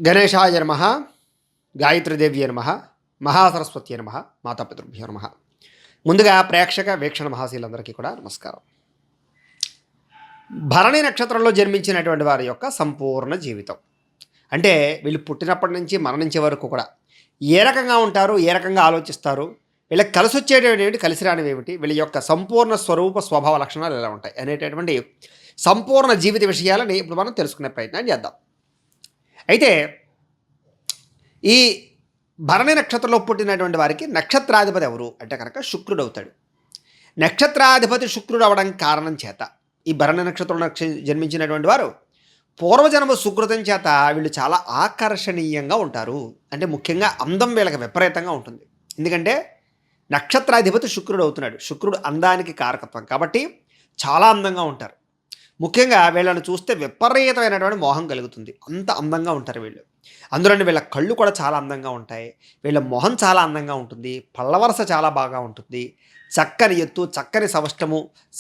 గణేశాయ నమ, గాయత్రీదేవ్య నమ, మహాసరస్వతి నమ, మాతాపితృభ్యో నమ. ముందుగా ప్రేక్షక వీక్షణ మహాశీలందరికీ కూడా నమస్కారం. భరణి నక్షత్రంలో జన్మించినటువంటి వారి యొక్క సంపూర్ణ జీవితం అంటే వీళ్ళు పుట్టినప్పటి నుంచి మరణించే వరకు కూడా ఏ రకంగా ఉంటారు, ఏ రకంగా ఆలోచిస్తారు, వీళ్ళకి కలిసి వచ్చేటటువంటి ఏమిటి, కలిసి రానివి ఏమిటి, వీళ్ళ యొక్క సంపూర్ణ స్వరూప స్వభావ లక్షణాలు ఎలా ఉంటాయి అనేటటువంటి సంపూర్ణ జీవిత విషయాలని ఇప్పుడు మనం తెలుసుకునే ప్రయత్నం చేద్దాం. అయితే ఈ భరణి నక్షత్రంలో పుట్టినటువంటి వారికి నక్షత్రాధిపతి ఎవరు అంటే కనుక శుక్రుడు అవుతాడు. నక్షత్రాధిపతి శుక్రుడు అవడం కారణం చేత ఈ భరణి నక్షత్రంలో జన్మించినటువంటి వారు పూర్వజన్మ సుకృతం చేత వీళ్ళు చాలా ఆకర్షణీయంగా ఉంటారు. అంటే ముఖ్యంగా అందం వీళ్ళకి విపరీతంగా ఉంటుంది. ఎందుకంటే నక్షత్రాధిపతి శుక్రుడు అవుతున్నాడు. శుక్రుడు అందానికి కారకత్వం కాబట్టి చాలా అందంగా ఉంటారు. ముఖ్యంగా వీళ్ళని చూస్తే విపరీతమైనటువంటి మోహం కలుగుతుంది. అంత అందంగా ఉంటారు వీళ్ళు. అందులోని వీళ్ళ కళ్ళు కూడా చాలా అందంగా ఉంటాయి. వీళ్ళ మొహం చాలా అందంగా ఉంటుంది. పళ్ళవరస చాలా బాగా ఉంటుంది. చక్కని ఎత్తు, చక్కని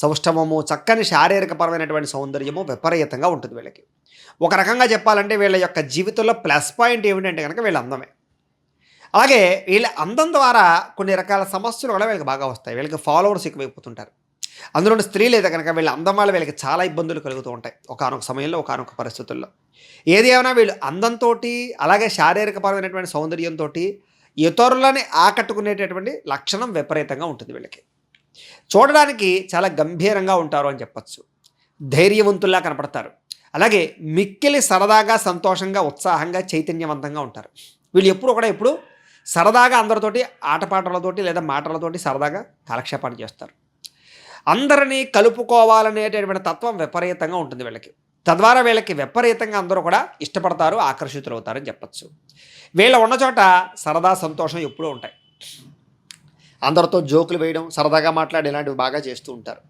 సౌష్ఠవము, చక్కని శారీరకపరమైనటువంటి సౌందర్యము విపరీతంగా ఉంటుంది వీళ్ళకి. ఒక రకంగా చెప్పాలంటే వీళ్ళ యొక్క జీవితంలో ప్లస్ పాయింట్ ఏమిటంటే కనుక వీళ్ళ అందమే. అలాగే వీళ్ళ అందం ద్వారా కొన్ని రకాల సమస్యలు కూడా వీళ్ళకి బాగా వస్తాయి. వీళ్ళకి ఫాలోవర్స్ ఎక్కువైపోతుంటారు. అందులోని స్త్రీలు అయితే కనుక వీళ్ళ అందం వల్ల వీళ్ళకి చాలా ఇబ్బందులు కలుగుతూ ఉంటాయి ఒకానొక సమయంలో, ఒకానొక పరిస్థితుల్లో. ఏది ఏమైనా వీళ్ళు అందంతో అలాగే శారీరకపరమైనటువంటి సౌందర్యంతో ఇతరులని ఆకట్టుకునేటటువంటి లక్షణం విపరీతంగా ఉంటుంది వీళ్ళకి. చూడడానికి చాలా గంభీరంగా ఉంటారు అని చెప్పచ్చు. ధైర్యవంతుల్లా కనపడతారు. అలాగే మిక్కిలి సరదాగా, సంతోషంగా, ఉత్సాహంగా, చైతన్యవంతంగా ఉంటారు. వీళ్ళు ఎప్పుడు సరదాగా అందరితోటి ఆటపాటలతోటి లేదా మాటలతోటి సరదాగా కాలక్షేపాన్ని చేస్తారు. అందరినీ కలుపుకోవాలనేటటువంటి తత్వం విపరీతంగా ఉంటుంది వీళ్ళకి. తద్వారా వీళ్ళకి విపరీతంగా అందరూ కూడా ఇష్టపడతారు, ఆకర్షితులు అవుతారని చెప్పచ్చు. వీళ్ళ ఉన్న చోట సరదా, సంతోషం ఎప్పుడూ ఉంటాయి. అందరితో జోకులు వేయడం, సరదాగా మాట్లాడి ఇలాంటివి బాగా చేస్తూ ఉంటారు.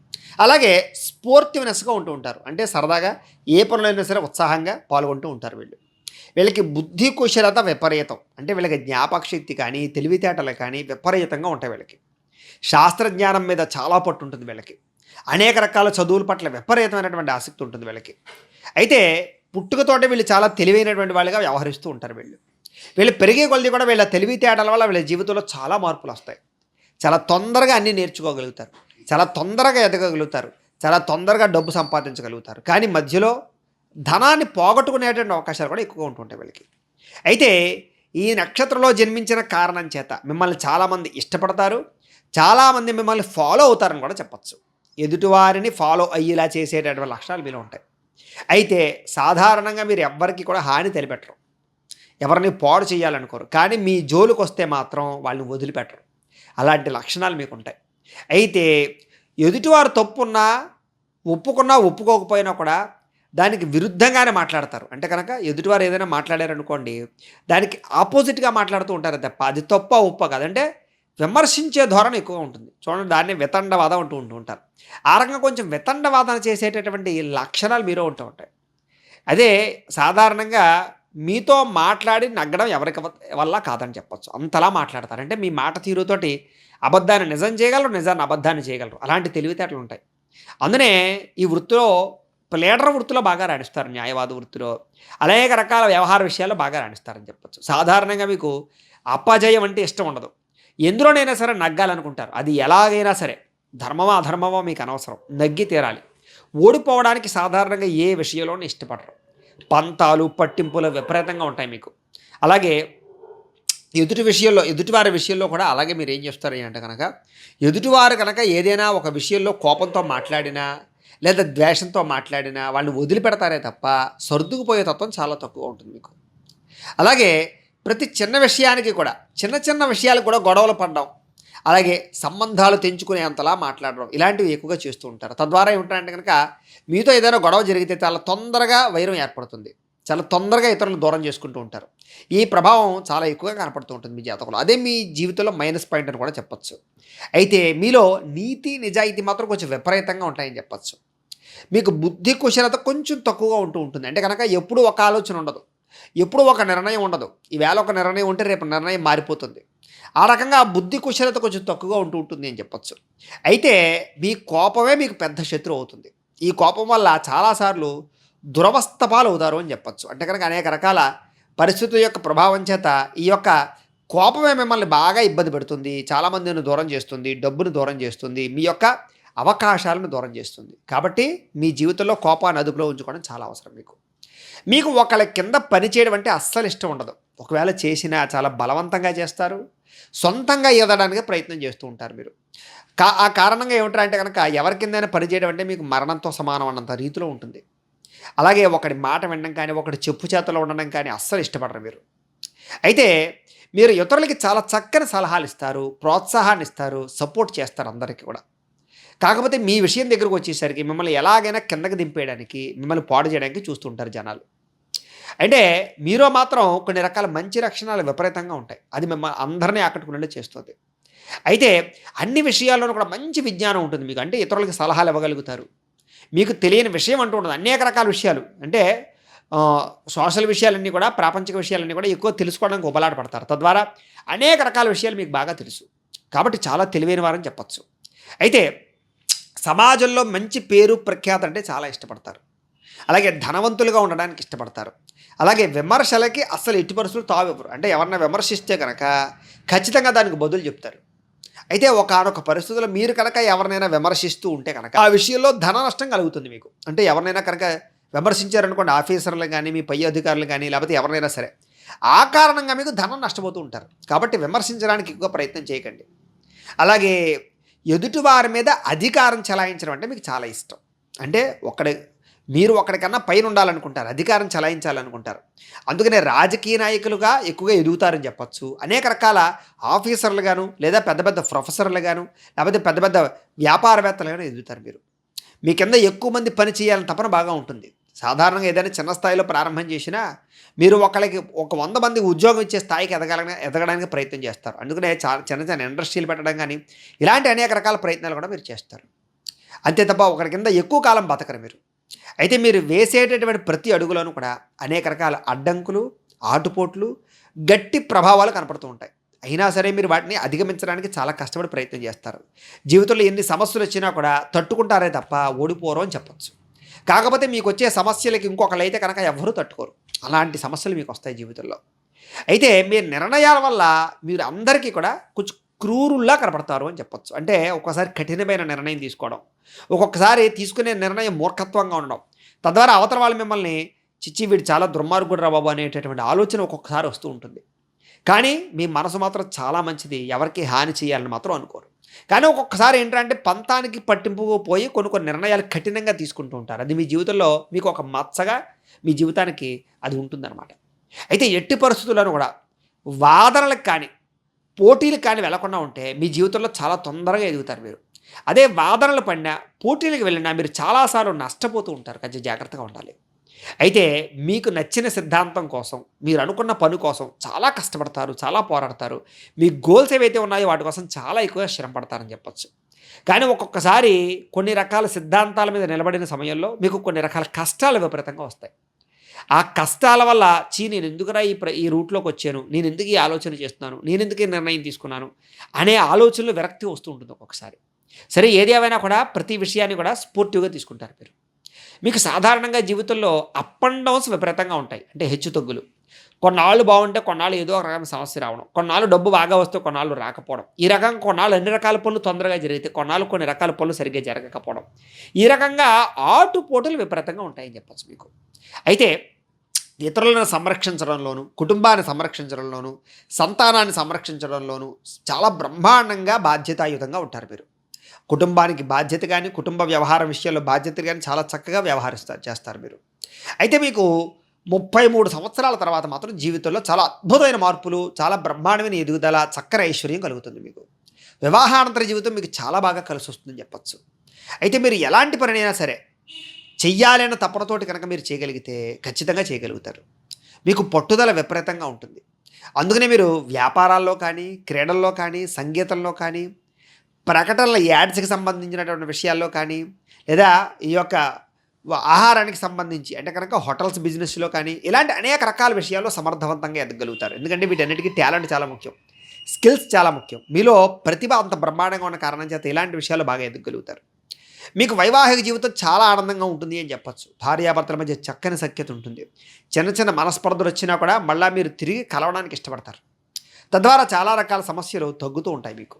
అలాగే స్పోర్టివ్నెస్గా ఉంటూ ఉంటారు. అంటే సరదాగా ఏ పనులైనా సరే ఉత్సాహంగా పాల్గొంటూ ఉంటారు వీళ్ళు. వీళ్ళకి బుద్ధి కుశలత విపరీతం. అంటే వీళ్ళకి జ్ఞాపకశక్తి కానీ, తెలివితేటలు కానీ విపరీతంగా ఉంటాయి వీళ్ళకి. శాస్త్రజ్ఞానం మీద చాలా పట్టు ఉంటుంది వీళ్ళకి. అనేక రకాల చదువుల పట్ల విపరీతమైనటువంటి ఆసక్తి ఉంటుంది వీళ్ళకి. అయితే పుట్టుకతోటే వీళ్ళు చాలా తెలివైనటువంటి వాళ్ళుగా వ్యవహరిస్తూ ఉంటారు వీళ్ళు. వీళ్ళు పెరిగే కొలది కూడా వీళ్ళ తెలివితేటల వల్ల వీళ్ళ జీవితంలో చాలా మార్పులు వస్తాయి. చాలా తొందరగా అన్నీ నేర్చుకోగలుగుతారు, చాలా తొందరగా ఎదగగలుగుతారు, చాలా తొందరగా డబ్బు సంపాదించగలుగుతారు. కానీ మధ్యలో ధనాన్ని పోగొట్టుకునేటువంటి అవకాశాలు కూడా ఎక్కువగా ఉంటుంటాయి వీళ్ళకి. అయితే ఈ నక్షత్రంలో జన్మించిన కారణం చేత మిమ్మల్ని చాలామంది ఇష్టపడతారు, చాలామంది మిమ్మల్ని ఫాలో అవుతారని కూడా చెప్పచ్చు. ఎదుటివారిని ఫాలో అయ్యేలా చేసేటటువంటి లక్షణాలు మీలో ఉంటాయి. అయితే సాధారణంగా మీరు ఎవ్వరికి కూడా హాని తెలిపెట్టరు, ఎవరిని పాడు చేయాలనుకోరు. కానీ మీ జోలికి వస్తే మాత్రం వాళ్ళని వదిలిపెట్టరు. అలాంటి లక్షణాలు మీకు ఉంటాయి. అయితే ఎదుటివారు తప్పున్నా, ఒప్పుకున్నా ఒప్పుకోకపోయినా కూడా దానికి విరుద్ధంగానే మాట్లాడతారు. అంటే కనుక ఎదుటివారు ఏదైనా మాట్లాడారనుకోండి, దానికి ఆపోజిట్గా మాట్లాడుతూ ఉంటారు తప్ప అది తప్ప ఒప్ప కాదంటే విమర్శించే ధోరణి ఎక్కువగా ఉంటుంది. చూడండి, దాన్ని వితండవాదం అంటూ ఉంటారు. ఆ రకంగా కొంచెం వితండవాదన చేసేటటువంటి లక్షణాలు మీలో ఉంటూ ఉంటాయి. అదే సాధారణంగా మీతో మాట్లాడి నగ్గడం ఎవరికి వల్ల కాదని చెప్పచ్చు. అంతలా మాట్లాడతారు. అంటే మీ మాట తీరుతోటి అబద్ధాన్ని నిజం చేయగలరు, నిజాన్ని అబద్ధాన్ని చేయగలరు. అలాంటి తెలివితేటలు ఉంటాయి. అందునే ఈ వృత్తిలో లీడర్ వృత్తిలో బాగా రాణిస్తారు, న్యాయవాద వృత్తిలో అనేక రకాల వ్యవహార విషయాల్లో బాగా రాణిస్తారని చెప్పచ్చు. సాధారణంగా మీకు అపజయం అంటే ఇష్టం ఉండదు. ఎందులోనైనా సరే నగ్గాలనుకుంటారు. అది ఎలాగైనా సరే, ధర్మమా అధర్మమా మీకు అనవసరం, నగ్గి తీరాలి. ఓడిపోవడానికి సాధారణంగా ఏ విషయంలోనూ ఇష్టపడరు. పంతాలు, పట్టింపులు విపరీతంగా ఉంటాయి మీకు. అలాగే ఎదుటివారి విషయంలో కూడా అలాగే మీరు ఏం చేస్తారు అంటే కనుక, ఎదుటివారు కనుక ఏదైనా ఒక విషయంలో కోపంతో మాట్లాడినా లేదా ద్వేషంతో మాట్లాడినా వాళ్ళని వదిలిపెడతారే తప్ప సర్దుకుపోయే తత్వం చాలా తక్కువ ఉంటుంది మీకు. అలాగే ప్రతి చిన్న విషయానికి కూడా, చిన్న విషయాలకు కూడా గొడవలు పడడం, అలాగే సంబంధాలు తెంచుకునే అంతలా మాట్లాడడం, ఇలాంటివి ఎక్కువగా చేస్తూ ఉంటారు. తద్వారా ఏమిటంటే కనుక మీతో ఏదైనా గొడవ జరిగితే చాలా తొందరగా వైరం ఏర్పడుతుంది. చాలా తొందరగా ఇతరులను దూరం చేసుకుంటూ ఉంటారు. ఈ ప్రభావం చాలా ఎక్కువగా కనపడుతూ ఉంటుంది మీ జాతకంలో. అదే మీ జీవితంలో మైనస్ పాయింట్ అని కూడా చెప్పచ్చు. అయితే మీలో నీతి నిజాయితీ మాత్రం కొంచెం విపరీతంగా ఉంటాయని చెప్పచ్చు. మీకు బుద్ధి కుశలత కొంచెం తక్కువగా ఉంటుంది. అంటే కనుక ఎప్పుడూ ఒక ఆలోచన ఉండదు, ఎప్పుడూ ఒక నిర్ణయం ఉండదు. ఈవేళ ఒక నిర్ణయం ఉంటే రేపు నిర్ణయం మారిపోతుంది. ఆ రకంగా బుద్ధి కుశలత కొంచెం తక్కువగా ఉంటుంది అని చెప్పచ్చు. అయితే మీ కోపమే మీకు పెద్ద శత్రువు అవుతుంది. ఈ కోపం వల్ల చాలాసార్లు దురవస్థ పాలు అవుతారు అని చెప్పచ్చు. అంటే కనుక అనేక రకాల పరిస్థితుల యొక్క ప్రభావం చేత ఈ యొక్క కోపమే మిమ్మల్ని బాగా ఇబ్బంది పెడుతుంది. చాలామందిని దూరం చేస్తుంది. డబ్బును దూరం చేస్తుంది. మీ యొక్క అవకాశాలను దూరం చేస్తుంది. కాబట్టి మీ జీవితంలో కోపాన్ని అదుపులో ఉంచుకోవడం చాలా అవసరం మీకు. మీకు ఒకళ్ళ కింద పని చేయడం అంటే అస్సలు ఇష్టం ఉండదు. ఒకవేళ చేసినా చాలా బలవంతంగా చేస్తారు. సొంతంగా ఎదగడానికి ప్రయత్నం చేస్తూ ఉంటారు మీరు. ఆ కారణంగా ఏమిటంటే కనుక ఎవరి కిందైనా పని చేయడం అంటే మీకు మరణంతో సమానం అన్నంత రీతిలో ఉంటుంది. అలాగే ఒకడి మాట వినడం కానీ, ఒకడి చెప్పు చేతలో ఉండడం కానీ అస్సలు ఇష్టపడరు మీరు. అయితే మీరు ఇతరులకి చాలా చక్కని సలహాలు ఇస్తారు, ప్రోత్సాహాన్ని ఇస్తారు, సపోర్ట్ చేస్తారు అందరికీ కూడా. కాకపోతే మీ విషయం దగ్గరకు వచ్చేసరికి మిమ్మల్ని ఎలాగైనా కిందకి దింపేయడానికి, మిమ్మల్ని పాడు చేయడానికి చూస్తుంటారు జనాలు. అంటే మీలో మాత్రం కొన్ని రకాల మంచి లక్షణాలు విపరీతంగా ఉంటాయి. అది మిమ్మల్ని అందరినీ ఆకట్టుకునేలా చేస్తుంది. అయితే అన్ని విషయాల్లోనూ కూడా మంచి విజ్ఞానం ఉంటుంది మీకు. అంటే ఇతరులకు సలహాలు ఇవ్వగలుగుతారు. మీకు తెలియని విషయం అంటూ ఉండదు. అనేక రకాల విషయాలు అంటే సోషల్ విషయాలన్నీ కూడా, ప్రాపంచిక విషయాలన్నీ కూడా ఎక్కువ తెలుసుకోవడానికి ఉబలాట పడతారు. తద్వారా అనేక రకాల విషయాలు మీకు బాగా తెలుసు. కాబట్టి చాలా తెలివైన వారని చెప్పచ్చు. అయితే సమాజంలో మంచి పేరు ప్రఖ్యాత అంటే చాలా ఇష్టపడతారు. అలాగే ధనవంతులుగా ఉండడానికి ఇష్టపడతారు. అలాగే విమర్శలకి అస్సలు ఎట్టి పరిస్థితులు తావివ్వరు. అంటే ఎవరన్నా విమర్శిస్తే కనుక ఖచ్చితంగా దానికి బదులు చెప్తారు. అయితే ఒకానొక పరిస్థితుల్లో మీరు కనుక ఎవరినైనా విమర్శిస్తూ ఉంటే కనుక ఆ విషయంలో ధన నష్టం కలుగుతుంది మీకు. అంటే ఎవరినైనా కనుక విమర్శించారనుకోండి, ఆఫీసర్లు కానీ, మీ పై అధికారులు కానీ, లేకపోతే ఎవరినైనా సరే, ఆ కారణంగా మీకు ధనం నష్టపోతూ ఉంటారు. కాబట్టి విమర్శించడానికి ఎక్కువ ప్రయత్నం చేయకండి. అలాగే ఎదుటివారి మీద అధికారం చెలాయించడం అంటే మీకు చాలా ఇష్టం. అంటే మీరు ఒకడికన్నా పైన ఉండాలనుకుంటారు, అధికారం చెలాయించాలనుకుంటారు. అందుకనే రాజకీయ నాయకులుగా ఎక్కువగా ఎదుగుతారని చెప్పచ్చు. అనేక రకాల ఆఫీసర్లుగాను, లేదా పెద్ద పెద్ద ప్రొఫెసర్లుగాను, లేకపోతే పెద్ద పెద్ద వ్యాపారవేత్తలుగాను ఎదుగుతారు మీరు. మీ కింద ఎక్కువ మంది పని చేయాలని తపన బాగా ఉంటుంది. సాధారణంగా ఏదైనా చిన్న స్థాయిలో ప్రారంభం చేసినా మీరు ఒకళ్ళకి 100 మందికి ఉద్యోగం ఇచ్చే స్థాయికి ఎదగడానికి ప్రయత్నం చేస్తారు. అందుకనే చిన్న చిన్న ఇండస్ట్రీలు పెట్టడం కానీ, ఇలాంటి అనేక రకాల ప్రయత్నాలు కూడా మీరు చేస్తారు. అంతే తప్ప ఒకరి కింద ఎక్కువ కాలం బతకరు మీరు. అయితే మీరు వేసేటటువంటి ప్రతి అడుగులోనూ కూడా అనేక రకాల అడ్డంకులు, ఆటుపోట్లు, గట్టి ప్రభావాలు కనపడుతూ ఉంటాయి. అయినా సరే మీరు వాటిని అధిగమించడానికి చాలా కష్టపడి ప్రయత్నం చేస్తారు. జీవితంలో ఎన్ని సమస్యలు వచ్చినా కూడా తట్టుకుంటారే తప్ప ఓడిపోరు అని చెప్పచ్చు. కాకపోతే మీకు వచ్చే సమస్యలకి ఇంకొకళ్ళు అయితే కనుక ఎవ్వరూ తట్టుకోరు. అలాంటి సమస్యలు మీకు వస్తాయి జీవితంలో. అయితే మీ నిర్ణయాల వల్ల మీరు అందరికీ కూడా కొంచెం క్రూరుల్లా కనపడతారు అని చెప్పచ్చు. అంటే ఒక్కోసారి కఠినమైన నిర్ణయం తీసుకోవడం, ఒక్కొక్కసారి తీసుకునే నిర్ణయం మూర్ఖత్వంగా ఉండడం, తద్వారా అవతల వాళ్ళు మిమ్మల్ని చిచ్చి వీడు చాలా దుర్మార్గుడు రా బాబు అనేటటువంటి ఆలోచన ఒక్కొక్కసారి వస్తూ ఉంటుంది. కానీ మీ మనసు మాత్రం చాలా మంచిది. ఎవరికి హాని చేయాలని మాత్రం అనుకోరు. కానీ ఒక్కొక్కసారి ఏంటంటే పంతానికి పట్టింపు పోయి కొన్ని నిర్ణయాలు కఠినంగా తీసుకుంటూ ఉంటారు. అది మీ జీవితంలో మీకు ఒక మచ్చగా మీ జీవితానికి అది ఉంటుందన్నమాట. అయితే ఎట్టి పరిస్థితుల్లోనూ కూడా వాదనలకు కానీ, పోటీలకు కానీ వెళ్లకుండా ఉంటే మీ జీవితంలో చాలా తొందరగా ఎదుగుతారు మీరు. అదే వాదనలు పడినా, పోటీలకు వెళ్ళినా మీరు చాలాసార్లు నష్టపోతూ ఉంటారు. కొంచెం జాగ్రత్తగా ఉండాలి. అయితే మీకు నచ్చిన సిద్ధాంతం కోసం, మీరు అనుకున్న పని కోసం చాలా కష్టపడతారు, చాలా పోరాడతారు. మీ గోల్స్ ఏవైతే ఉన్నాయో వాటి కోసం చాలా ఎక్కువగా శ్రమ పడతారని చెప్పచ్చు. కానీ ఒక్కొక్కసారి కొన్ని రకాల సిద్ధాంతాల మీద నిలబడిన సమయంలో మీకు కొన్ని రకాల కష్టాలు విపరీతంగా వస్తాయి. ఆ కష్టాల వల్ల నేను ఎందుకురా ఈ రూట్లోకి వచ్చాను, నేను ఎందుకు ఈ ఆలోచన చేస్తున్నాను, నేను ఎందుకు ఈ నిర్ణయం తీసుకున్నాను అనే ఆలోచనలు విరక్తి వస్తూ ఉంటుంది ఒక్కొక్కసారి. సరే, ఏది ఏమైనా కూడా ప్రతి విషయాన్ని కూడా స్పోర్టివ్గా తీసుకుంటారు మీరు. మీకు సాధారణంగా జీవితంలో అప్ అండ్ డౌన్స్ విపరీతంగా ఉంటాయి. అంటే హెచ్చు తగ్గులు. కొన్నాళ్ళు బాగుంటే కొన్నాళ్ళు ఏదో ఒక రకమైన సమస్య రావడం, కొన్నాళ్ళు డబ్బు బాగా వస్తే కొన్నాళ్ళు రాకపోవడం, ఈ రకంగా కొన్నాళ్ళు అన్ని రకాల పనులు తొందరగా జరిగితే కొన్నాళ్ళు కొన్ని రకాల పనులు సరిగ్గా జరగకపోవడం, ఈ రకంగా ఆటుపోటులు విపరీతంగా ఉంటాయని చెప్పచ్చు మీకు. అయితే ఇతరులను సంరక్షించడంలోనూ, కుటుంబాన్ని సంరక్షించడంలోనూ, సంతానాన్ని సంరక్షించడంలోనూ చాలా బ్రహ్మాండంగా బాధ్యతాయుతంగా ఉంటారు మీరు. కుటుంబానికి బాధ్యత కానీ, కుటుంబ వ్యవహారం విషయాల్లో బాధ్యత కానీ చాలా చక్కగా చేస్తారు మీరు. అయితే మీకు 33 సంవత్సరాల తర్వాత మాత్రం జీవితంలో చాలా అద్భుతమైన మార్పులు, చాలా బ్రహ్మాండమైన ఎదుగుదల, చక్కని ఐశ్వర్యం కలుగుతుంది మీకు. వివాహానంతర జీవితం మీకు చాలా బాగా కలిసి వస్తుందని చెప్పచ్చు. అయితే మీరు ఎలాంటి పనినైనా సరే చెయ్యాలి అన్న తపనతోటి కనుక మీరు చేయగలిగితే ఖచ్చితంగా చేయగలుగుతారు. మీకు పట్టుదల విపరీతంగా ఉంటుంది. అందుకనే మీరు వ్యాపారాల్లో కానీ, క్రీడల్లో కానీ, సంగీతంలో కానీ, ప్రకటనల యాడ్స్కి సంబంధించినటువంటి విషయాల్లో కానీ, లేదా ఈ యొక్క ఆహారానికి సంబంధించి అంటే కనుక హోటల్స్ బిజినెస్లో కానీ, ఇలాంటి అనేక రకాల విషయాల్లో సమర్థవంతంగా ఎదగలుగుతారు. ఎందుకంటే వీటన్నిటికీ టాలెంట్ చాలా ముఖ్యం, స్కిల్స్ చాలా ముఖ్యం. మీలో ప్రతిభ అంత బ్రహ్మాండంగా ఉన్న కారణం చేత ఇలాంటి విషయాల్లో బాగా ఎదగలుగుతారు. మీకు వైవాహిక జీవితం చాలా ఆనందంగా ఉంటుంది అని చెప్పొచ్చు. భార్యాభర్తల మధ్య చక్కని సఖ్యత ఉంటుంది. చిన్న చిన్న మనస్పర్ధలు వచ్చినా కూడా మళ్ళా మీరు తిరిగి కలవడానికి ఇష్టపడతారు. తద్వారా చాలా రకాల సమస్యలు తగ్గుతూ ఉంటాయి మీకు.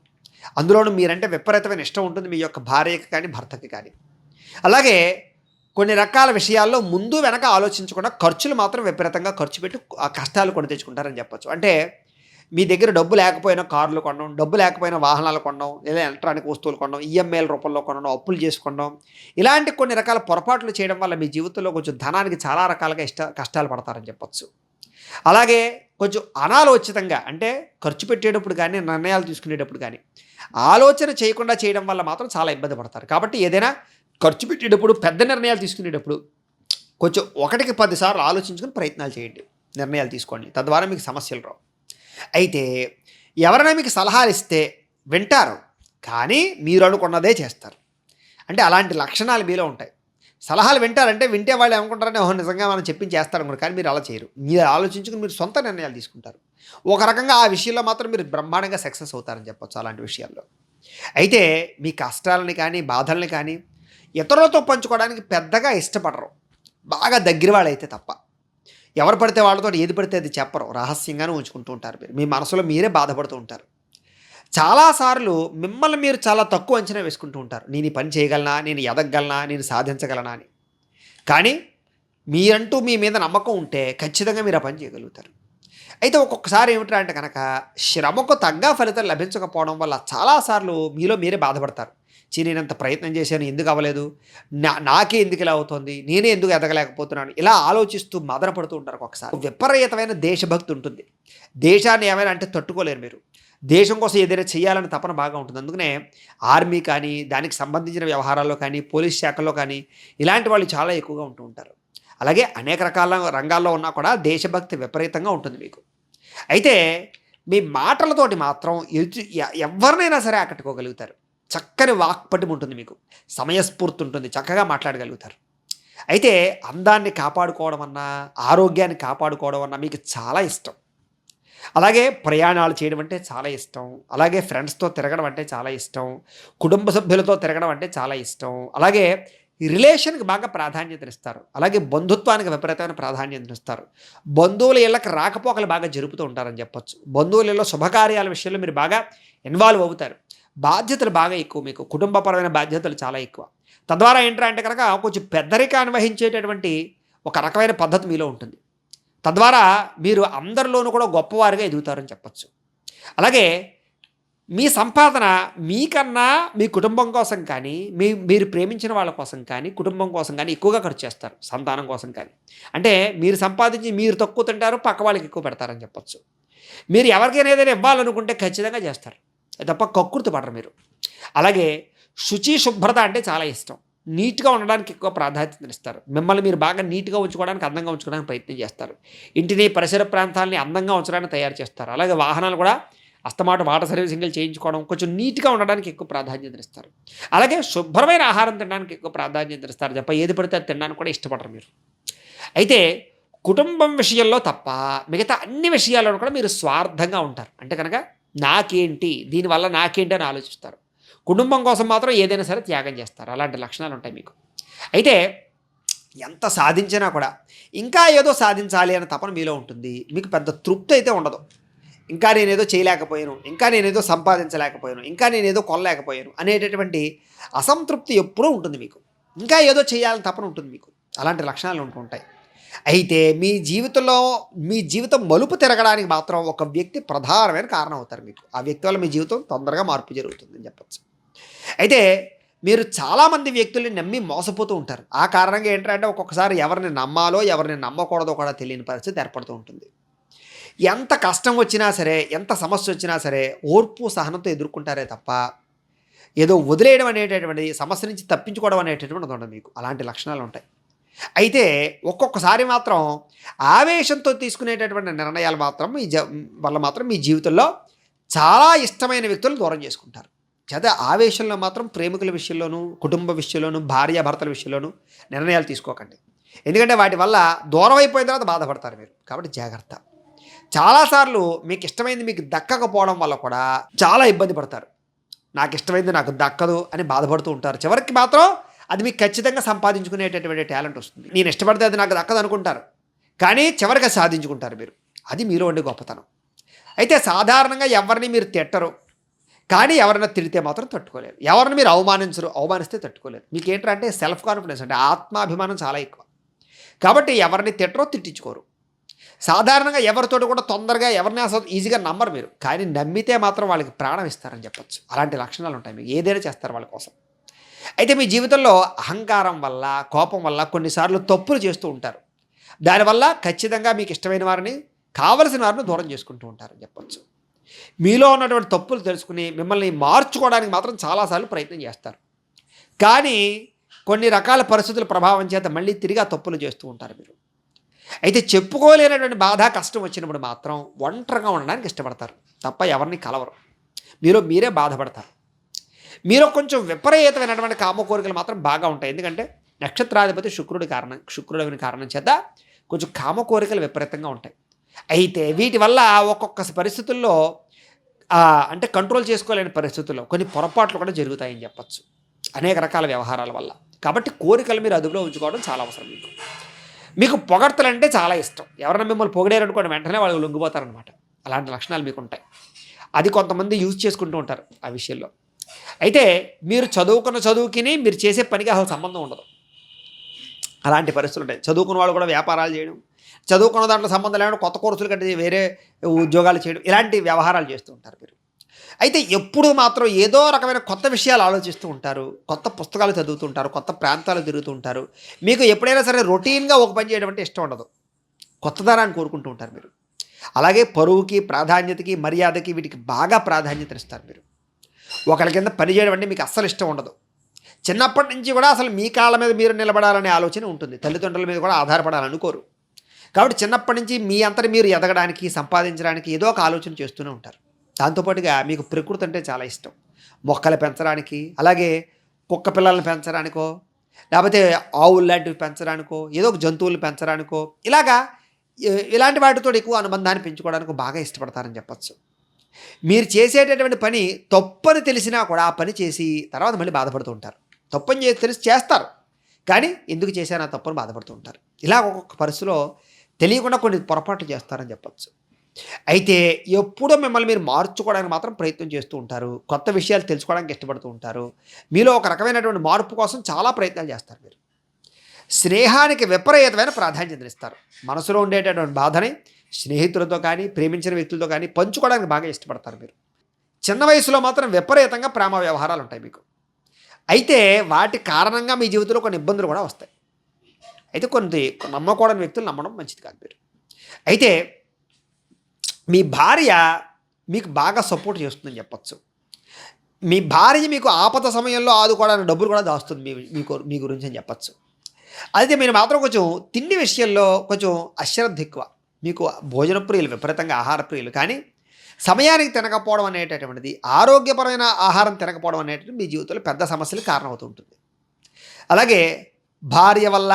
అందులోనూ మీరంటే విపరీతమైన ఇష్టం ఉంటుంది మీ యొక్క భార్యకి కానీ, భర్తకి కానీ. అలాగే కొన్ని రకాల విషయాల్లో ముందు వెనక ఆలోచించకుండా ఖర్చులు మాత్రం విపరీతంగా ఖర్చు పెట్టి ఆ కష్టాలు కొని తెచ్చుకుంటారని చెప్పొచ్చు. అంటే మీ దగ్గర డబ్బు లేకపోయినా కార్లు కొనడం, డబ్బు లేకపోయినా వాహనాలు కొనడం, లేదా ఎలక్ట్రానిక్ వస్తువులు కొనడం, ఈఎంఐల రూపంలో కొనడం, అప్పులు చేసుకోవడం, ఇలాంటి కొన్ని రకాల పొరపాట్లు చేయడం వల్ల మీ జీవితంలో కొంచెం ధనానికి చాలా రకాలుగా కష్టాలు పడతారని చెప్పొచ్చు. అలాగే కొంచెం అనాలోచితంగా అంటే ఖర్చు పెట్టేటప్పుడు కానీ, నిర్ణయాలు తీసుకునేటప్పుడు కానీ ఆలోచన చేయకుండా చేయడం వల్ల మాత్రం చాలా ఇబ్బంది పడతారు. కాబట్టి ఏదైనా ఖర్చు పెట్టేటప్పుడు, పెద్ద నిర్ణయాలు తీసుకునేటప్పుడు కొంచెం 1కి 10 సార్లు ఆలోచించుకొని ప్రయత్నాలు చేయండి, నిర్ణయాలు తీసుకోండి. తద్వారా మీకు సమస్యలు రావు. అయితే ఎవరైనా మీకు సలహాలు ఇస్తే వింటారు, కానీ మీరు అనుకున్నదే చేస్తారు. అంటే అలాంటి లక్షణాలు మీలో ఉంటాయి. సలహాలు వింటారంటే వింటే వాళ్ళు ఏమనుకుంటారంటే ఓహో నిజంగా మనం చెప్పించి చేస్తారనుకోండి, కానీ మీరు అలా చేయరు. మీరు ఆలోచించుకుని మీరు సొంత నిర్ణయాలు తీసుకుంటారు. ఒక రకంగా ఆ విషయంలో మాత్రం మీరు బ్రహ్మాండంగా సక్సెస్ అవుతారని చెప్పొచ్చు అలాంటి విషయాల్లో. అయితే మీ కష్టాలని కానీ, బాధల్ని కానీ ఇతరులతో పంచుకోవడానికి పెద్దగా ఇష్టపడరు, బాగా దగ్గర వాళ్ళైతే తప్ప. ఎవరు పడితే వాళ్ళతో ఏది పడితే అది చెప్పరు, రహస్యంగానే ఉంచుకుంటూ ఉంటారు. మీరు మీ మనసులో మీరే బాధపడుతూ ఉంటారు. చాలాసార్లు మిమ్మల్ని మీరు చాలా తక్కువ అంచనా వేసుకుంటూ ఉంటారు. నేను ఈ పని చేయగలనా, నేను ఎదగగలనా, నేను సాధించగలనా అని. కానీ మీరంటూ మీ మీద నమ్మకం ఉంటే ఖచ్చితంగా మీరు ఆ పని చేయగలుగుతారు. అయితే ఒక్కొక్కసారి ఏమిట్రా అంటే కనుక శ్రమకు తగ్గ ఫలితం లభించకపోవడం వల్ల చాలాసార్లు మీలో మీరే బాధపడతారు. నేనంత ప్రయత్నం చేశాను, ఎందుకు అవ్వలేదు, నాకే ఎందుకు ఇలా అవుతుంది, నేనే ఎందుకు ఎదగలేకపోతున్నాను, ఇలా ఆలోచిస్తూ మదనపడుతూ ఉంటారు. ఒక్కొక్కసారి విపరీతమైన దేశభక్తి ఉంటుంది. దేశాన్ని ఏమైనా అంటే తట్టుకోలేరు మీరు. దేశం కోసం ఏదైనా చేయాలని తపన బాగా ఉంటుంది. అందుకనే ఆర్మీ కానీ, దానికి సంబంధించిన వ్యవహారాల్లో కానీ, పోలీస్ శాఖలో కానీ ఇలాంటి వాళ్ళు చాలా ఎక్కువగా ఉంటూ ఉంటారు. అలాగే అనేక రకాల రంగాల్లో ఉన్నా కూడా దేశభక్తి విపరీతంగా ఉంటుంది మీకు. అయితే మీ మాటలతోటి మాత్రం ఎవరినైనా సరే ఆకట్టుకోగలుగుతారు. చక్కని వాక్పటిమ ఉంటుంది మీకు, సమయస్ఫూర్తి ఉంటుంది, చక్కగా మాట్లాడగలుగుతారు. అయితే అందాన్ని కాపాడుకోవడం అన్నా, ఆరోగ్యాన్ని కాపాడుకోవడం అన్నా మీకు చాలా ఇష్టం. అలాగే ప్రయాణాలు చేయడం అంటే చాలా ఇష్టం. అలాగే ఫ్రెండ్స్తో తిరగడం అంటే చాలా ఇష్టం. కుటుంబ సభ్యులతో తిరగడం అంటే చాలా ఇష్టం. అలాగే రిలేషన్కి బాగా ప్రాధాన్యతనిస్తారు. అలాగే బంధుత్వానికి విపరీతమైన ప్రాధాన్యతనిస్తారు. బంధువుల ఇళ్ళకి రాకపోకలు బాగా జరుపుతూ ఉంటారని చెప్పొచ్చు. బంధువుల ఇళ్ళలో శుభకార్యాల విషయంలో మీరు బాగా ఇన్వాల్వ్ అవుతారు. బాధ్యతలు బాగా ఎక్కువ మీకు, కుటుంబపరమైన బాధ్యతలు చాలా ఎక్కువ. తద్వారా ఏంట్రా అంటే కనుక కొంచెం పెద్దరికాన్ని వహించేటటువంటి ఒక రకమైన పద్ధతి మీలో ఉంటుంది. తద్వారా మీరు అందరిలోనూ కూడా గొప్పవారుగా ఎదుగుతారని చెప్పచ్చు. అలాగే మీ సంపాదన మీకన్నా మీ కుటుంబం కోసం కానీ, మీరు ప్రేమించిన వాళ్ళ కోసం కానీ, కుటుంబం కోసం కానీ ఎక్కువగా ఖర్చు చేస్తారు, సంతానం కోసం కానీ. అంటే మీరు సంపాదించి మీరు తక్కువ తింటారు, పక్క వాళ్ళకి ఎక్కువ పెడతారని చెప్పచ్చు. మీరు ఎవరికైనా ఏదైనా ఇవ్వాలనుకుంటే ఖచ్చితంగా చేస్తారు, తప్ప కక్కుర్తి పడరు మీరు. అలాగే శుచి శుభ్రత అంటే చాలా ఇష్టం. నీట్గా ఉండడానికి ఎక్కువ ప్రాధాన్యతనిస్తారు. మిమ్మల్ని మీరు బాగా నీట్గా ఉంచుకోవడానికి, అందంగా ఉంచుకోవడానికి ప్రయత్నం చేస్తారు. ఇంటిని, పరిసర ప్రాంతాలని అందంగా ఉంచడానికి తయారు చేస్తారు. అలాగే వాహనాలు కూడా అస్తమాట వాటర్ సర్వీసింగ్లు చేయించుకోవడం, కొంచెం నీట్గా ఉండడానికి ఎక్కువ ప్రాధాన్యతనిస్తారు. అలాగే శుభ్రమైన ఆహారం తినడానికి ఎక్కువ ప్రాధాన్యతనిస్తారు తప్ప ఏది పడితే అది తినడానికి కూడా ఇష్టపడరు మీరు. అయితే కుటుంబం విషయంలో తప్ప మిగతా అన్ని విషయాల్లో కూడా మీరు స్వార్థంగా ఉంటారు. అంటే కనుక నాకేంటి, దీనివల్ల నాకేంటి అని ఆలోచిస్తారు. కుటుంబం కోసం మాత్రం ఏదైనా సరే త్యాగం చేస్తారు. అలాంటి లక్షణాలు ఉంటాయి మీకు. అయితే ఎంత సాధించినా కూడా ఇంకా ఏదో సాధించాలి అనే తపన మీలో ఉంటుంది. మీకు పెద్ద తృప్తి అయితే ఉండదు. ఇంకా నేనేదో చేయలేకపోయాను, ఇంకా నేనేదో సంపాదించలేకపోయాను, ఇంకా నేనేదో కొనలేకపోయాను అనేటటువంటి అసంతృప్తి ఎప్పుడూ ఉంటుంది మీకు. ఇంకా ఏదో చేయాలని తపన ఉంటుంది మీకు. అలాంటి లక్షణాలు ఉంటూ ఉంటాయి. అయితే మీ జీవితం మలుపు తిరగడానికి మాత్రం ఒక వ్యక్తి ప్రధానమైన కారణం అవుతారు మీకు. ఆ వ్యక్తి వల్ల మీ జీవితం తొందరగా మార్పు జరుగుతుందని చెప్పచ్చు. అయితే మీరు చాలామంది వ్యక్తుల్ని నమ్మి మోసపోతూ ఉంటారు. ఆ కారణంగా ఏంటంటే ఒక్కొక్కసారి ఎవరిని నమ్మాలో ఎవరిని నమ్మకూడదో కూడా తెలియని పరిస్థితి ఏర్పడుతూ ఉంటుంది. ఎంత కష్టం వచ్చినా సరే, ఎంత సమస్య వచ్చినా సరే ఓర్పు సహనంతో ఎదుర్కొంటారే తప్ప ఏదో వదిలేయడం అనేటటువంటి సమస్య నుంచి తప్పించుకోవడం అనేటటువంటిది ఉండదు మీకు. అలాంటి లక్షణాలు ఉంటాయి. అయితే ఒక్కొక్కసారి మాత్రం ఆవేశంతో తీసుకునేటటువంటి నిర్ణయాలు మాత్రం వల్ల మాత్రం మీ జీవితంలో చాలా ఇష్టమైన వ్యక్తులను దూరం చేసుకుంటారు. చేత ఆవేశంలో మాత్రం ప్రేమికుల విషయంలోనూ, కుటుంబ విషయంలోనూ, భార్యాభర్తల విషయంలోనూ నిర్ణయాలు తీసుకోకండి. ఎందుకంటే వాటి వల్ల దూరం అయిపోయిన తర్వాత బాధపడతారు మీరు. కాబట్టి జాగ్రత్త. చాలాసార్లు మీకు ఇష్టమైనది మీకు దక్కకపోవడం వల్ల కూడా చాలా ఇబ్బంది పడతారు. నాకు ఇష్టమైంది నాకు దక్కదు అని బాధపడుతూ ఉంటారు. చివరికి మాత్రం అది మీకు ఖచ్చితంగా సంపాదించుకునేటటువంటి టాలెంట్ వస్తుంది. నేను ఇష్టపడితే అది నాకు దక్కదు అనుకుంటారు, కానీ చివరికి అది సాధించుకుంటారు మీరు. అది మీలో ఉండే గొప్పతనం. అయితే సాధారణంగా ఎవరిని మీరు తిట్టరు, కానీ ఎవరైనా తిడితే మాత్రం తట్టుకోలేరు. ఎవరిని మీరు అవమానించరు, అవమానిస్తే తట్టుకోలేరు. మీకు ఏంటంటే సెల్ఫ్ కాన్ఫిడెన్స్, అంటే ఆత్మాభిమానం చాలా ఎక్కువ. కాబట్టి ఎవరిని తిట్టరో, తిట్టించుకోరు. సాధారణంగా ఎవరితోటి కూడా తొందరగా ఎవరిని అసలు ఈజీగా నమ్మరు మీరు, కానీ నమ్మితే మాత్రం వాళ్ళకి ప్రాణం ఇస్తారని చెప్పొచ్చు. అలాంటి లక్షణాలు ఉంటాయి మీకు. ఏదైనా చేస్తారు వాళ్ళ కోసం. అయితే మీ జీవితంలో అహంకారం వల్ల, కోపం వల్ల కొన్నిసార్లు తప్పులు చేస్తూ ఉంటారు. దానివల్ల ఖచ్చితంగా మీకు ఇష్టమైన వారిని, కావలసిన వారిని దూరం చేసుకుంటూ ఉంటారని చెప్పొచ్చు. మీలో ఉన్నటువంటి తప్పులు తెలుసుకుని మిమ్మల్ని మార్చుకోవడానికి మాత్రం చాలాసార్లు ప్రయత్నం చేస్తారు, కానీ కొన్ని రకాల పరిస్థితుల ప్రభావం చేత మళ్ళీ తిరిగి ఆ తప్పులు చేస్తూ ఉంటారు మీరు. అయితే చెప్పుకోలేనటువంటి బాధ, కష్టం వచ్చినప్పుడు మాత్రం ఒంటరిగా ఉండడానికి ఇష్టపడతారు తప్ప ఎవరిని కలవరు. మీరే బాధపడతారు. మీరు కొంచెం విపరీతమైనటువంటి కామ కోరికలు మాత్రం బాగా ఉంటాయి. ఎందుకంటే నక్షత్రాధిపతి శుక్రుడు కారణం చేత కొంచెం కామ కోరికలు విపరీతంగా ఉంటాయి. అయితే వీటి వల్ల ఒక్కొక్క పరిస్థితుల్లో అంటే కంట్రోల్ చేసుకోలేని పరిస్థితుల్లో కొన్ని పొరపాట్లు కూడా జరుగుతాయని చెప్పచ్చు, అనేక రకాల వ్యవహారాల వల్ల. కాబట్టి కోరికలు మీరు అదుపులో ఉంచుకోవడం చాలా అవసరం. మీకు పొగడ్తలు అంటే చాలా ఇష్టం. ఎవరైనా మిమ్మల్ని పొగిడారనుకోండి, వెంటనే వాళ్ళు లొంగిపోతారనమాట. అలాంటి లక్షణాలు మీకు ఉంటాయి. అది కొంతమంది యూజ్ చేసుకుంటూ ఉంటారు ఆ విషయంలో. అయితే మీరు చదువుకున్న చదువుకిని మీరు చేసే పనికి అసలు సంబంధం ఉండదు. అలాంటి పరిస్థితులు ఉంటాయి. చదువుకున్న వాళ్ళు కూడా వ్యాపారాలు చేయడం, చదువుకున్న దాంట్లో సంబంధం లేకుండా కొత్త కోర్సులు కట్టి వేరే ఉద్యోగాలు చేయడం, ఇలాంటి వ్యవహారాలు చేస్తూ ఉంటారు మీరు. అయితే ఎప్పుడు మాత్రం ఏదో రకమైన కొత్త విషయాలు ఆలోచిస్తూ ఉంటారు, కొత్త పుస్తకాలు చదువుతూ ఉంటారు, కొత్త ప్రాంతాలు తిరుగుతూ ఉంటారు. మీకు ఎప్పుడైనా సరే రొటీన్గా ఒక పని చేయడం అంటే ఇష్టం ఉండదు, కొత్తదనాన్ని కోరుకుంటూ ఉంటారు మీరు. అలాగే పరువుకి, ప్రాధాన్యతకి, మర్యాదకి, వీటికి బాగా ప్రాధాన్యతనిస్తారు మీరు. ఒకరి కింద పని చేయడం అంటే మీకు అస్సలు ఇష్టం ఉండదు. చిన్నప్పటి నుంచి కూడా అసలు మీ కాళ్ళ మీద మీరు నిలబడాలనే ఆలోచన ఉంటుంది. తల్లిదండ్రుల మీద కూడా ఆధారపడాలనుకోరు. కాబట్టి చిన్నప్పటి నుంచి మీ అంతటి మీరు ఎదగడానికి, సంపాదించడానికి ఏదో ఒక ఆలోచన చేస్తూనే ఉంటారు. దాంతోపాటుగా మీకు ప్రకృతి అంటే చాలా ఇష్టం. మొక్కలు పెంచడానికి, అలాగే కుక్క పిల్లల్ని పెంచడానికో, లేకపోతే ఆవులు లాంటివి పెంచడానికో, ఏదో ఒక జంతువులు పెంచడానికో, ఇలాంటి వాటితో ఎక్కువ అనుబంధాన్ని పెంచుకోవడానికి బాగా ఇష్టపడతారని చెప్పచ్చు. మీరు చేసేటటువంటి పని తప్పని తెలిసినా కూడా ఆ పని చేసి తర్వాత మళ్ళీ బాధపడుతూ ఉంటారు. తప్పని తెలిసి చేస్తారు, కానీ ఎందుకు చేశాను ఆ తప్పని బాధపడుతూ ఉంటారు. ఇలా ఒక్కొక్క పరిస్థితిలో తెలియకుండా కొన్ని పొరపాట్లు చేస్తారని చెప్పచ్చు. అయితే ఎప్పుడూ మిమ్మల్ని మీరు మార్చుకోవడానికి మాత్రం ప్రయత్నం చేస్తూ ఉంటారు. కొత్త విషయాలు తెలుసుకోవడానికి ఇష్టపడుతూ ఉంటారు. మీలో ఒక రకమైనటువంటి మార్పు కోసం చాలా ప్రయత్నాలు చేస్తారు మీరు. స్నేహానికి విపరీతమైన ప్రాధాన్యతనిస్తారు. మనసులో ఉండేటటువంటి బాధని స్నేహితులతో కానీ, ప్రేమించిన వ్యక్తులతో కానీ పంచుకోవడానికి బాగా ఇష్టపడతారు మీరు. చిన్న వయసులో మాత్రం విపరీతంగా ప్రేమ వ్యవహారాలు ఉంటాయి మీకు. అయితే వాటి కారణంగా మీ జీవితంలో కొన్ని ఇబ్బందులు కూడా వస్తాయి. అయితే కొన్ని నమ్మకూడని వ్యక్తులు నమ్మడం మంచిది కాదు మీరు. అయితే మీ భార్య మీకు బాగా సపోర్ట్ చేస్తుందని చెప్పచ్చు. మీ భార్య మీకు ఆపద సమయంలో ఆదుకోవడానికి డబ్బులు కూడా దాస్తుంది మీ గురించి అని చెప్పచ్చు. అయితే మీరు మాత్రం కొంచెం తిండి విషయంలో కొంచెం అశ్రద్ధ ఎక్కువ. మీకు భోజన ప్రియులు, విపరీతంగా ఆహార ప్రియులు, కానీ సమయానికి తినకపోవడం అనేటటువంటిది, ఆరోగ్యపరమైన ఆహారం తినకపోవడం అనేటువంటిది మీ జీవితంలో పెద్ద సమస్యలకు కారణమవుతూ ఉంటుంది. అలాగే భార్య వల్ల,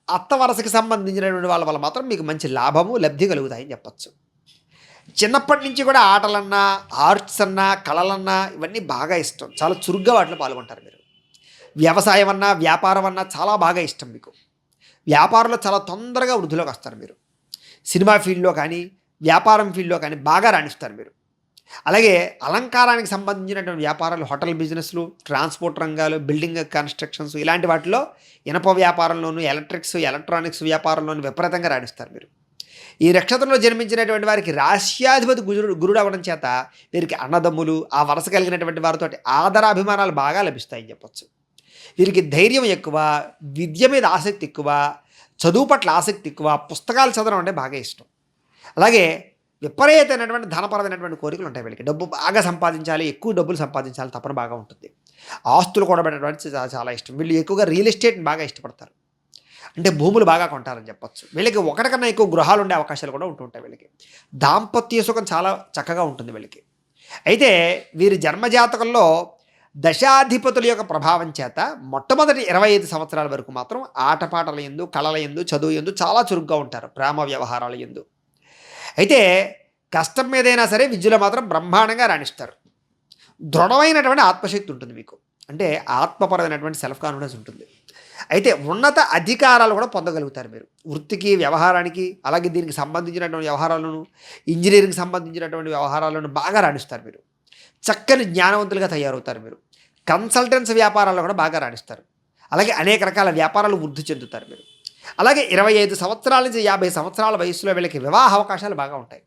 అత్త వరసకి సంబంధించినటువంటి వాళ్ళ వల్ల మాత్రం మీకు మంచి లాభము, లబ్ధి కలుగుతాయని చెప్పచ్చు. చిన్నప్పటి నుంచి కూడా ఆటలన్నా, ఆర్ట్స్ అన్నా, కళలన్నా ఇవన్నీ బాగా ఇష్టం. చాలా చురుగ్గా వాటిలో పాల్గొంటారు మీరు. వ్యవసాయం అన్నా, వ్యాపారం అన్నా చాలా బాగా ఇష్టం మీకు. వ్యాపారంలో చాలా తొందరగా వృద్ధిలోకి వస్తారు మీరు. సినిమా ఫీల్డ్లో కానీ, వ్యాపారం ఫీల్డ్లో కానీ బాగా రాణిస్తారు మీరు. అలాగే అలంకారానికి సంబంధించినటువంటి వ్యాపారాలు, హోటల్ బిజినెస్లు, ట్రాన్స్పోర్ట్ రంగాలు, బిల్డింగ్ కన్స్ట్రక్షన్స్, ఇలాంటి వాటిలో, ఇనప వ్యాపారంలోను, ఎలక్ట్రానిక్స్ వ్యాపారంలోను విపరీతంగా రాణిస్తారు మీరు. ఈ నక్షత్రంలో జన్మించినటువంటి వారికి రాశ్యాధిపతి గురుడు అవ్వడం చేత వీరికి అన్నదమ్ములు, ఆ వరస కలిగినటువంటి వారితో ఆదరాభిమానాలు బాగా లభిస్తాయని చెప్పచ్చు. వీరికి ధైర్యం ఎక్కువ, విద్య మీద ఆసక్తి ఎక్కువ, చదువు పట్ల ఆసక్తి ఎక్కువ, పుస్తకాలు చదవడం అంటే బాగా ఇష్టం. అలాగే విపరీతమైనటువంటి ధనపరమైనటువంటి కోరికలు ఉంటాయి వీళ్ళకి. డబ్బు బాగా సంపాదించాలి, ఎక్కువ డబ్బులు సంపాదించాలి తపన బాగా ఉంటుంది. ఆస్తులు కూడబెట్టడానికి చాలా ఇష్టం. వీళ్ళు ఎక్కువగా రియల్ ఎస్టేట్ని బాగా ఇష్టపడతారు. అంటే భూములు బాగా కొంటారని చెప్పచ్చు. వీళ్ళకి ఒకటికన్నా ఎక్కువ గృహాలు ఉండే అవకాశాలు కూడా ఉంటుంటాయి వీళ్ళకి. దాంపత్య సుఖం చాలా చక్కగా ఉంటుంది వీళ్ళకి. అయితే వీరి జన్మజాతకంలో దశాధిపతుల యొక్క ప్రభావం చేత మొట్టమొదటి 25 సంవత్సరాల వరకు మాత్రం ఆటపాటల యందు, కళల యందు, చదువు యందు చాలా చురుగ్గా ఉంటారు, ప్రేమ వ్యవహారాల యందు. అయితే కష్టం మీదైనా సరే విద్యలో మాత్రం బ్రహ్మాండంగా రాణిస్తారు. దృఢమైనటువంటి ఆత్మశక్తి ఉంటుంది మీకు. అంటే ఆత్మపరమైనటువంటి సెల్ఫ్ కాన్ఫిడెన్స్ ఉంటుంది. అయితే ఉన్నత అధికారాలు కూడా పొందగలుగుతారు మీరు. వృత్తికి, వ్యవహారానికి, అలాగే దీనికి సంబంధించినటువంటి వ్యవహారాలను, ఇంజినీరింగ్‌కి సంబంధించినటువంటి వ్యవహారాలను బాగా రాణిస్తారు మీరు. చక్కని జ్ఞానవంతులుగా తయారవుతారు మీరు. కన్సల్టెన్సీ వ్యాపారాల్లో కూడా బాగా రాణిస్తారు. అలాగే అనేక రకాల వ్యాపారాలు వృద్ధి చెందుతారు మీరు. అలాగే 25 సంవత్సరాల నుంచి 50 సంవత్సరాల వయస్సులో వీళ్ళకి వివాహ అవకాశాలు బాగా ఉంటాయి.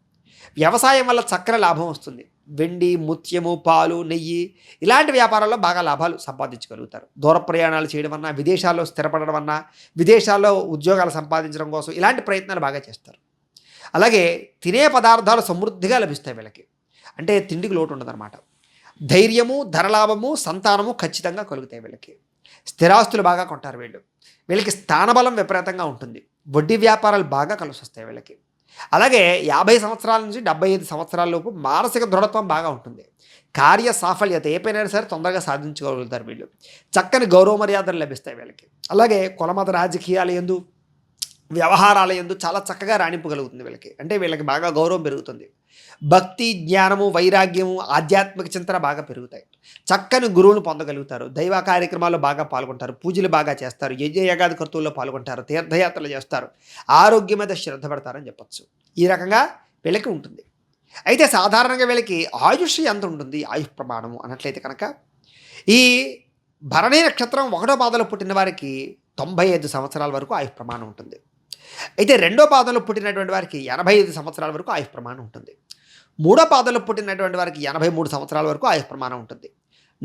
వ్యవసాయం వల్ల చక్కని లాభం వస్తుంది. వెండి, ముత్యము, పాలు, నెయ్యి ఇలాంటి వ్యాపారాల్లో బాగా లాభాలు సంపాదించగలుగుతారు. దూర ప్రయాణాలు చేయడం అన్నా, విదేశాల్లో స్థిరపడడం అన్నా, విదేశాల్లో ఉద్యోగాలు సంపాదించడం కోసం ఇలాంటి ప్రయత్నాలు బాగా చేస్తారు. అలాగే తినే పదార్థాలు సమృద్ధిగా లభిస్తాయి వీళ్ళకి. అంటే తిండికి లోటు ఉండదన్నమాట. ధైర్యము, ధనలాభము, సంతానము ఖచ్చితంగా కలుగుతాయి వీళ్ళకి. స్థిరాస్తులు బాగా కొంటారు వీళ్ళు. వీళ్ళకి స్థానబలం విపరీతంగా ఉంటుంది. వడ్డీ వ్యాపారాలు బాగా కలిసి వస్తాయి వీళ్ళకి. అలాగే 50 సంవత్సరాల నుంచి 75 సంవత్సరాల లోపు మానసిక దృఢత్వం బాగా ఉంటుంది. కార్య సాఫల్యత ఏ పనైనా సరే తొందరగా సాధించగలుగుతారు వీళ్ళు. చక్కని గౌరవ మర్యాదలు లభిస్తాయి వీళ్ళకి. అలాగే కులమత రాజకీయాల యందు, వ్యవహారాల యందు చాలా చక్కగా రాణింపగలుగుతుంది వీళ్ళకి. అంటే వీళ్ళకి బాగా గౌరవం పెరుగుతుంది. భక్తి, జ్ఞానము, వైరాగ్యము, ఆధ్యాత్మిక చింతన బాగా పెరుగుతాయి. చక్కని గురువులు పొందగలుగుతారు. దైవ కార్యక్రమాల్లో బాగా పాల్గొంటారు. పూజలు బాగా చేస్తారు. యజ్ఞయాగాది కర్తువుల్లో పాల్గొంటారు. తీర్థయాత్రలు చేస్తారు. ఆరోగ్యం మీద శ్రద్ధ పెడతారని చెప్పచ్చు. ఈ రకంగా వీళ్ళకి ఉంటుంది. అయితే సాధారణంగా వీళ్ళకి ఆయుష్ ఎంత ఉంటుంది, ఆయుష్ ప్రమాణము అన్నట్లయితే కనుక ఈ భరణి నక్షత్రం 1వ పాదంలో పుట్టిన వారికి 95 సంవత్సరాల వరకు ఆయుష్ ప్రమాణం ఉంటుంది. అయితే 2వ పాదంలో పుట్టినటువంటి వారికి 85 సంవత్సరాల వరకు ఆయుష్ ప్రమాణం ఉంటుంది. 3వ పాదంలో పుట్టినటువంటి వారికి 83 సంవత్సరాల వరకు ఆయుష్ ప్రమాణం ఉంటుంది.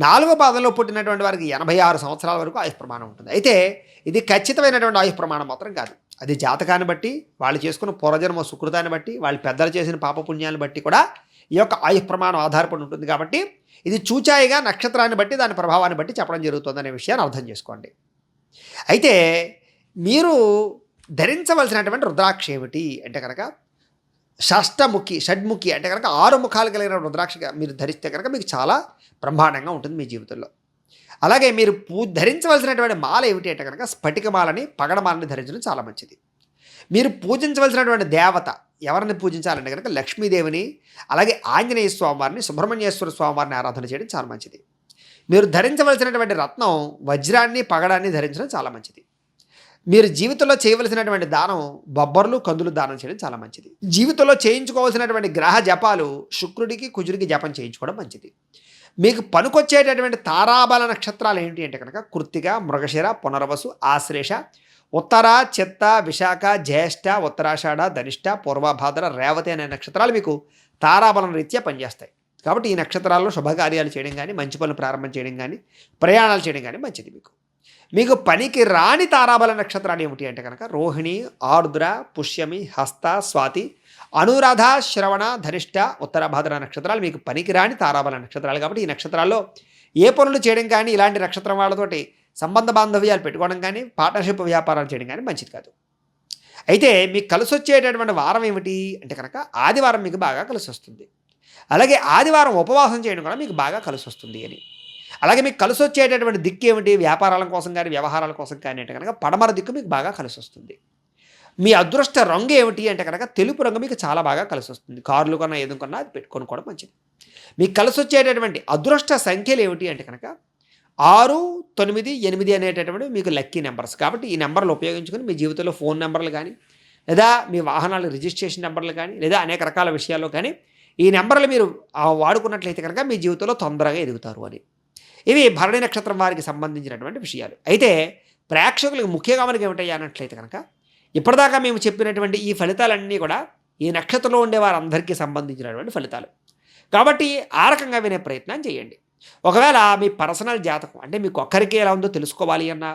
4వ పాదంలో పుట్టినటువంటి వారికి 86 సంవత్సరాల వరకు ఆయుష్ ప్రమాణం ఉంటుంది. అయితే ఇది ఖచ్చితమైనటువంటి ఆయుష్ ప్రమాణం మాత్రం కాదు. అది జాతకాన్ని బట్టి, వాళ్ళు చేసుకున్న పూర్వజన్మ సుకృతాన్ని బట్టి, వాళ్ళ పెద్దలు చేసిన పాపపుణ్యాన్ని బట్టి కూడా ఈ యొక్క ఆయుష్ ప్రమాణం ఆధారపడి ఉంటుంది. కాబట్టి ఇది చూచాయిగా నక్షత్రాన్ని బట్టి, దాని ప్రభావాన్ని బట్టి చెప్పడం జరుగుతుందనే విషయాన్ని అర్థం చేసుకోండి. అయితే మీరు ధరించవలసినటువంటి రుద్రాక్ష ఏమిటి అంటే కనుక షడ్ముఖి అంటే కనుక 6 ముఖాలు కలిగిన రుద్రాక్షగా మీరు ధరిస్తే కనుక మీకు చాలా బ్రహ్మాండంగా ఉంటుంది మీ జీవితంలో. అలాగే మీరు ధరించవలసినటువంటి మాల ఏమిటి అంటే కనుక స్ఫటికమాలని, పగడమాలని ధరించడం చాలా మంచిది. మీరు పూజించవలసినటువంటి దేవత ఎవరిని పూజించాలంటే కనుక లక్ష్మీదేవిని, అలాగే ఆంజనేయ స్వామివారిని, సుబ్రహ్మణ్యేశ్వర స్వామివారిని ఆరాధన చేయడం చాలా మంచిది. మీరు ధరించవలసినటువంటి రత్నం వజ్రాన్ని, పగడాన్ని ధరించడం చాలా మంచిది. మీరు జీవితంలో చేయవలసినటువంటి దానం బొబ్బర్లు, కందులు దానం చేయడం చాలా మంచిది. జీవితంలో చేయించుకోవాల్సినటువంటి గ్రహ జపాలు శుక్రుడికి, కుజుడికి జపం చేయించుకోవడం మంచిది. మీకు పనికొచ్చేటటువంటి తారాబల నక్షత్రాలు ఏంటి అంటే కనుక కృత్తిక, మృగశిర, పునర్వసు, ఆశ్లేష, ఉత్తర, చిత్త, విశాఖ, జ్యేష్ఠ, ఉత్తరాషాఢ, ధనిష్ట, పూర్వభాద్ర, రేవతి అనే నక్షత్రాలు మీకు తారాబలం రీత్యా పనిచేస్తాయి. కాబట్టి ఈ నక్షత్రాల్లో శుభకార్యాలు చేయడం కానీ, మంచి పనులు ప్రారంభం చేయడం కానీ, ప్రయాణాలు చేయడం కానీ మంచిది. మీకు పనికి రాని తారాబల నక్షత్రాలు ఏమిటి అంటే కనుక రోహిణి, ఆర్ద్ర, పుష్యమి, హస్త, స్వాతి, అనురాధ, శ్రవణ, ధనిష్ట, ఉత్తరభాద్ర నక్షత్రాలు మీకు పనికి రాని తారాబల నక్షత్రాలు. కాబట్టి ఈ నక్షత్రాల్లో ఏ పనులు చేయడం కానీ, ఇలాంటి నక్షత్రం వాళ్ళతోటి సంబంధ బాంధవ్యాలు పెట్టుకోవడం కానీ, పార్ట్నర్షిప్ వ్యాపారాలు చేయడం కానీ మంచిది కాదు. అయితే మీకు కలిసి వచ్చేటటువంటి వారం ఏమిటి అంటే కనుక ఆదివారం మీకు బాగా కలిసి వస్తుంది. అలాగే ఆదివారం ఉపవాసం చేయడం కూడా మీకు బాగా కలిసి వస్తుంది అని. అలాగే మీకు కలిసి వచ్చేటటువంటి దిక్కు ఏమిటి, వ్యాపారాల కోసం కానీ, వ్యవహారాల కోసం కానీ అంటే కనుక పడమర దిక్కు మీకు బాగా కలిసి వస్తుంది. మీ అదృష్ట రంగు ఏమిటి అంటే కనుక తెలుపు రంగు మీకు చాలా బాగా కలిసి వస్తుంది. కార్లు కొన్నా, ఏదో కొన్నా అది పెట్టుకొని కూడా మంచిది. మీకు కలిసి వచ్చేటటువంటి అదృష్ట సంఖ్యలు ఏమిటి అంటే కనుక 6, 9, 8 అనేటటువంటి మీకు లక్కీ నెంబర్స్. కాబట్టి ఈ నెంబర్లు ఉపయోగించుకొని మీ జీవితంలో ఫోన్ నెంబర్లు కానీ, లేదా మీ వాహనాల రిజిస్ట్రేషన్ నెంబర్లు కానీ, లేదా అనేక రకాల విషయాల్లో కానీ ఈ నెంబర్లు మీరు వాడుకున్నట్లయితే కనుక మీ జీవితంలో తొందరగా ఎదుగుతారు అని. ఇవి భరణి నక్షత్రం వారికి సంబంధించినటువంటి విషయాలు. అయితే ప్రేక్షకులకు ముఖ్యంగా మనకి ఏమిటయ్యా అన్నట్లయితే కనుక ఇప్పటిదాకా మేము చెప్పినటువంటి ఈ ఫలితాలన్నీ కూడా ఈ నక్షత్రంలో ఉండే వారందరికీ సంబంధించినటువంటి ఫలితాలు. కాబట్టి ఆ రకంగా వినే ప్రయత్నం చేయండి. ఒకవేళ మీ పర్సనల్ జాతకం అంటే మీకు ఒక్కరికి ఎలా ఉందో తెలుసుకోవాలి అన్నా,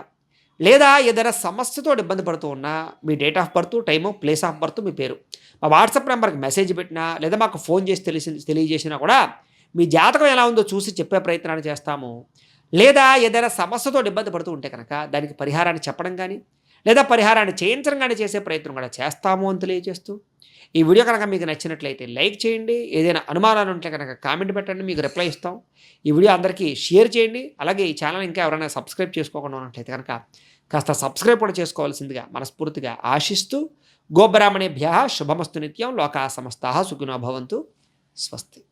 లేదా ఏదైనా సమస్యతో ఇబ్బంది పడుతూ ఉన్నా మీ date of birth, time, place of birth, మీ పేరు మా వాట్సాప్ నెంబర్కి మెసేజ్ పెట్టినా, లేదా మాకు ఫోన్ చేసి తెలియజేసినా కూడా మీ జాతకం ఎలా ఉందో చూసి చెప్పే ప్రయత్నాన్ని చేస్తాము. లేదా ఏదైనా సమస్యతో ఇబ్బంది పడుతూ ఉంటే కనుక దానికి పరిహారాన్ని చెప్పడం కానీ, లేదా పరిహారాన్ని చేయించడం కానీ చేసే ప్రయత్నం కూడా చేస్తాము అని తెలియజేస్తూ, ఈ వీడియో కనుక మీకు నచ్చినట్లయితే లైక్ చేయండి. ఏదైనా అనుమానాలు ఉంటే కనుక కామెంట్ పెట్టండి, మీకు రిప్లై ఇస్తాం. ఈ వీడియో అందరికీ షేర్ చేయండి. అలాగే ఈ ఛానల్ ఇంకా ఎవరైనా సబ్స్క్రైబ్ చేసుకోకుండా ఉన్నట్లయితే కనుక కాస్త సబ్స్క్రైబ్ కూడా చేసుకోవాల్సిందిగా మనస్ఫూర్తిగా ఆశిస్తూ, గోబ్రాహ్మణేభ్యః శుభమస్తు నిత్యం, లోకాః సమస్తాః సుఖినో భవంతు. స్వస్తి.